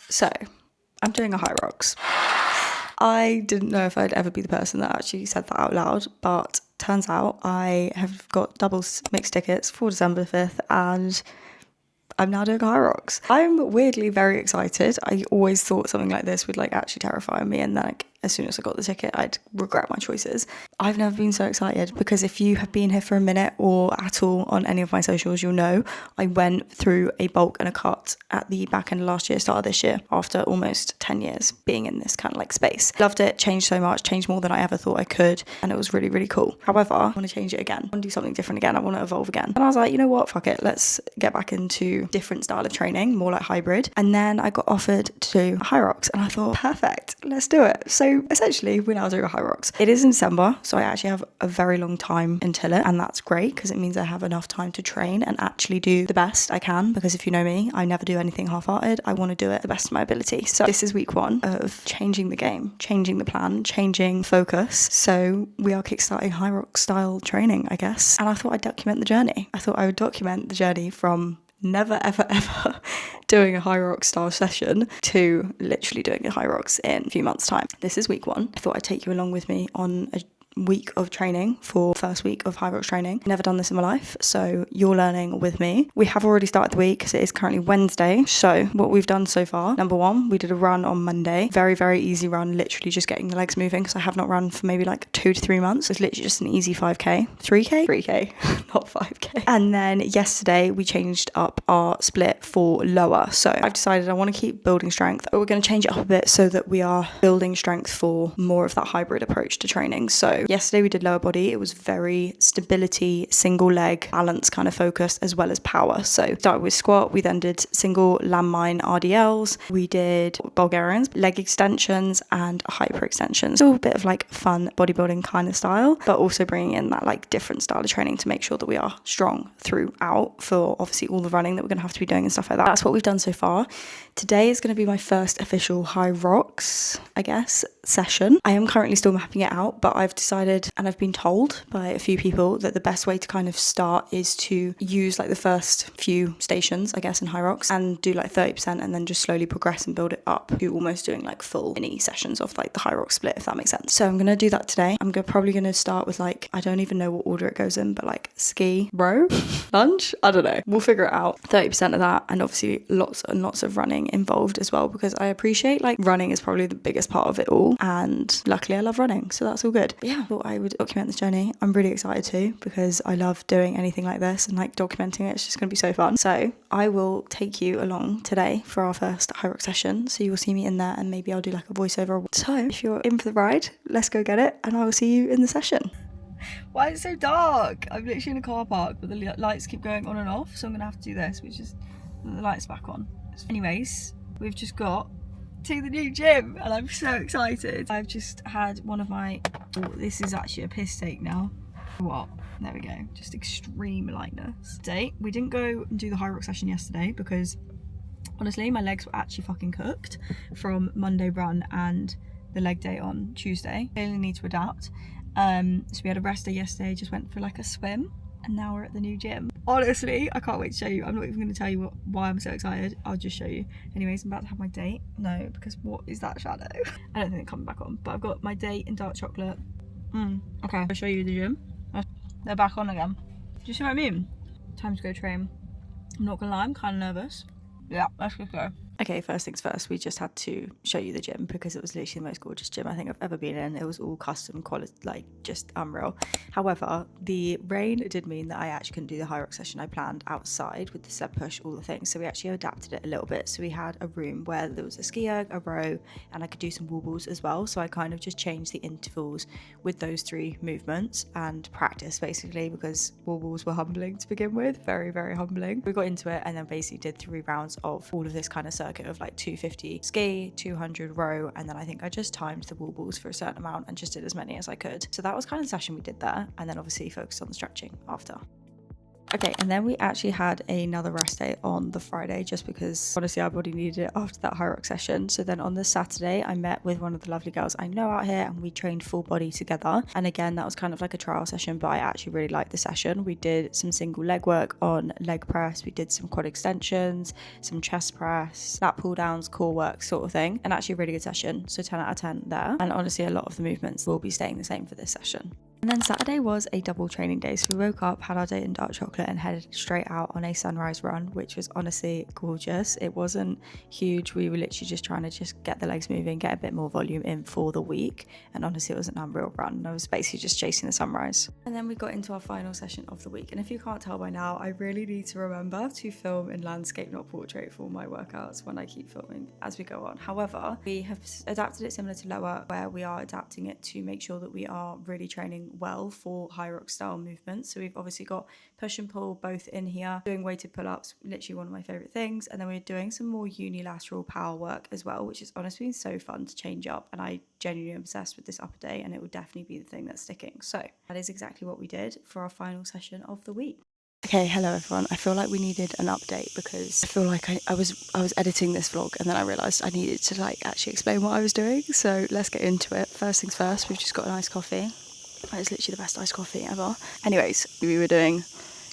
So, I'm doing a HYROX. I didn't know if I'd ever be the person that actually said that out loud, but turns out I have got double mixed tickets for December 5th and I'm now doing a HYROX. I'm weirdly very excited. I always thought something like this would like actually terrify me, and then like as soon as I got the ticket, I'd regret my choices. I've never been so excited because if you have been here for a minute or at all on any of my socials, you'll know I went through a bulk and a cut at the back end of last year, start of this year, after almost 10 years being in this kind of like space. Loved it, changed so much, changed more than I ever thought I could, and it was really, really cool. However, I want to change it again. I want to do something different again. I want to evolve again. And I was like, you know what, fuck it, let's get back into different style of training, more like hybrid. And then I got offered to do a HYROX and I thought, perfect, let's do it. So essentially we're now doing a HYROX. It is in December, so I actually have a very long time until it, and that's great because it means I have enough time to train and actually do the best I can, because if you know me, I never do anything half-hearted. I want to do it the best of my ability. So this is week 1 of changing the game, changing the plan, changing focus. So we are kickstarting HYROX style training, I guess. And I thought I'd document the journey. I thought I would document the journey from never ever ever doing a HYROX style session to literally doing a HYROX in a few months time. This is week 1. I thought I'd take you along with me on a week of training for first week of HYROX training. Never done this in my life, so you're learning with me. We have already started the week because it is currently Wednesday. So what we've done so far, number 1, we did a run on Monday. Very, very easy run, literally just getting the legs moving because I have not run for maybe like 2 to 3 months. It's literally just an easy 5k, 3k, not 5k. And then yesterday we changed up our split for lower. So I've decided I want to keep building strength, but we're going to change it up a bit so that we are building strength for more of that hybrid approach to training. So yesterday we did lower body. It was very stability, single leg, balance kind of focused, as well as power. So started with squat. We then did single landmine RDLs. We did Bulgarians, leg extensions and hyper extensions. So a bit of like fun bodybuilding kind of style, but also bringing in that like different style of training to make sure that we are strong throughout for obviously all the running that we're going to have to be doing and stuff like that. That's what we've done so far. Today is going to be my first official HYROX, I guess, session. I am currently still mapping it out, but I've decided and I've been told by a few people that the best way to kind of start is to use like the first few stations, I guess, in HYROX and do like 30% and then just slowly progress and build it up to almost doing like full mini sessions of like the HYROX split, if that makes sense. So I'm going to do that today. I'm probably going to start with like, I don't even know what order it goes in, but like ski, row, lunge, I don't know. We'll figure it out. 30% of that, and obviously lots and lots of running involved as well, because I appreciate like running is probably the biggest part of it all, and luckily I love running, so that's all good. But yeah, I thought I would document this journey. I'm really excited too, because I love doing anything like this, and like documenting it, it's just going to be so fun. So I will take you along today for our first HYROX session, so you will see me in there, and maybe I'll do like a voiceover. So if you're in for the ride, let's go get it, and I will see you in the session. Why is it so dark? I'm literally in a car park, but the lights keep going on and off, so I'm gonna have to do this, which is the lights back on. Anyways, we've just got to the new gym and I'm so excited. I've just had one of my, this is actually a piss take now. What? There we go, just extreme lightness. Today, we didn't go and do the HYROX session yesterday because honestly, my legs were actually fucking cooked from Monday run and the leg day on Tuesday. I really need to adapt. So we had a rest day yesterday, just went for like a swim, and now we're at the new gym. Honestly, I can't wait to show you. I'm not even going to tell you why I'm so excited. I'll just show you. Anyways, I'm about to have my date. No, because what is that shadow? I don't think it's coming back on, but I've got my date in dark chocolate. Okay, I'll show you the gym. They're back on again. Do you see what I mean? Time to go train. I'm not gonna lie, I'm kind of nervous. Yeah, let's just go. Okay, first things first, we just had to show you the gym because it was literally the most gorgeous gym I think I've ever been in. It was all custom quality, like just unreal. However, the rain did mean that I actually couldn't do the HYROX session I planned outside with the sled push, all the things. So we actually adapted it a little bit. So we had a room where there was a ski erg, a row, and I could do some wall balls as well. So I kind of just changed the intervals with those 3 movements and practice basically, because wall balls were humbling to begin with. Very, very humbling. We got into it and then basically did 3 rounds of all of this kind of circuit of like 250 ski, 200 row, and then I think I just timed the wall balls for a certain amount and just did as many as I could. So that was kind of the session we did there, and then obviously focused on the stretching after. Okay, and then we actually had another rest day on the Friday just because honestly our body needed it after that HYROX session. So then on the Saturday I met with one of the lovely girls I know out here and we trained full body together. And again, that was kind of like a trial session, but I actually really liked the session. We did some single leg work on leg press, we did some quad extensions, some chest press, lat pull downs, core work sort of thing, and actually a really good session. So 10 out of 10 there. And honestly a lot of the movements will be staying the same for this session. And then Saturday was a double training day. So we woke up, had our day in dark chocolate and headed straight out on a sunrise run, which was honestly gorgeous. It wasn't huge. We were literally just trying to just get the legs moving, get a bit more volume in for the week. And honestly, it was an unreal run. I was basically just chasing the sunrise. And then we got into our final session of the week. And if you can't tell by now, I really need to remember to film in landscape, not portrait for my workouts when I keep filming as we go on. However, we have adapted it similar to lower, where we are adapting it to make sure that we are really training well for HYROX style movements. So we've obviously got push and pull both in here, doing weighted pull-ups, literally one of my favorite things, and then we're doing some more unilateral power work as well, which is honestly so fun to change up, and I genuinely am obsessed with this upper day and it will definitely be the thing that's sticking. So that is exactly what we did for our final session of the week. Okay, hello everyone. I feel like we needed an update because I feel like I was editing this vlog and then I realised I needed to like actually explain what I was doing. So let's get into it. First things first, we've just got an iced coffee. That is literally the best iced coffee ever. Anyways, we were doing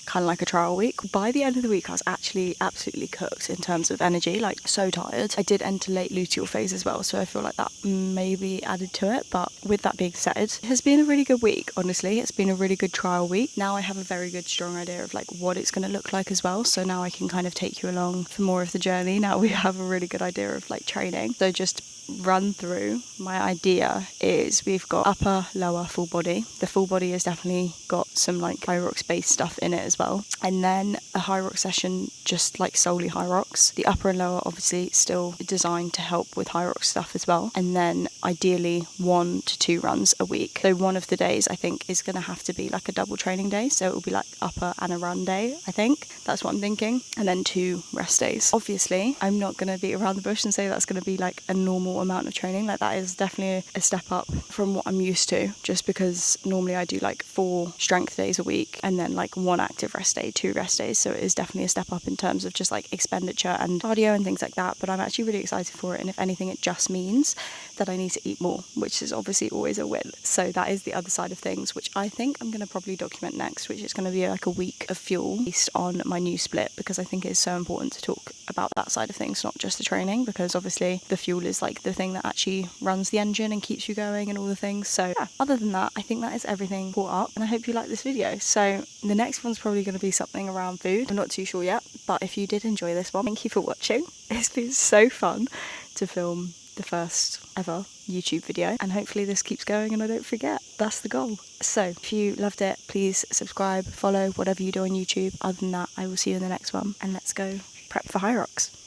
kind of like a trial week. By the end of the week, I was actually absolutely cooked in terms of energy, like so tired. I did enter late luteal phase as well, so I feel like that maybe added to it. But with that being said, it has been a really good week, honestly. It's been a really good trial week. Now I have a very good, strong idea of like what it's going to look like as well. So now I can kind of take you along for more of the journey. Now we have a really good idea of like training. So just run through, my idea is we've got upper, lower, full body. The full body has definitely got some like HYROX based stuff in it as well, and then a HYROX session just like solely HYROX. The upper and lower obviously still designed to help with HYROX stuff as well, and then ideally 1 to 2 runs a week. So one of the days I think is going to have to be like a double training day, so it will be like upper and a run day. I think that's what I'm thinking, and then 2 rest days. Obviously I'm not going to beat around the bush and say that's going to be like a normal amount of training. Like that is definitely a step up from what I'm used to, just because normally I do like 4 strength days a week and then like 1 active rest day, 2 rest days. So it is definitely a step up in terms of just like expenditure and cardio and things like that. But I'm actually really excited for it, and if anything it just means that I need to eat more, which is obviously always a win. So that is the other side of things, which I think I'm going to probably document next, which is going to be like a week of fuel based on my new split, because I think it is so important to talk about that side of things, not just the training, because obviously the fuel is like the thing that actually runs the engine and keeps you going and all the things. So yeah, other than that, I think that is everything caught up, and I hope you like this video. So the next one's probably going to be something around food. I'm not too sure yet, but if you did enjoy this one, thank you for watching. It's been so fun to film the first ever YouTube video, and hopefully this keeps going and I don't forget. That's the goal. So if you loved it, please subscribe, follow, whatever you do on YouTube. Other than that, I will see you in the next one, and let's go prep for HYROX.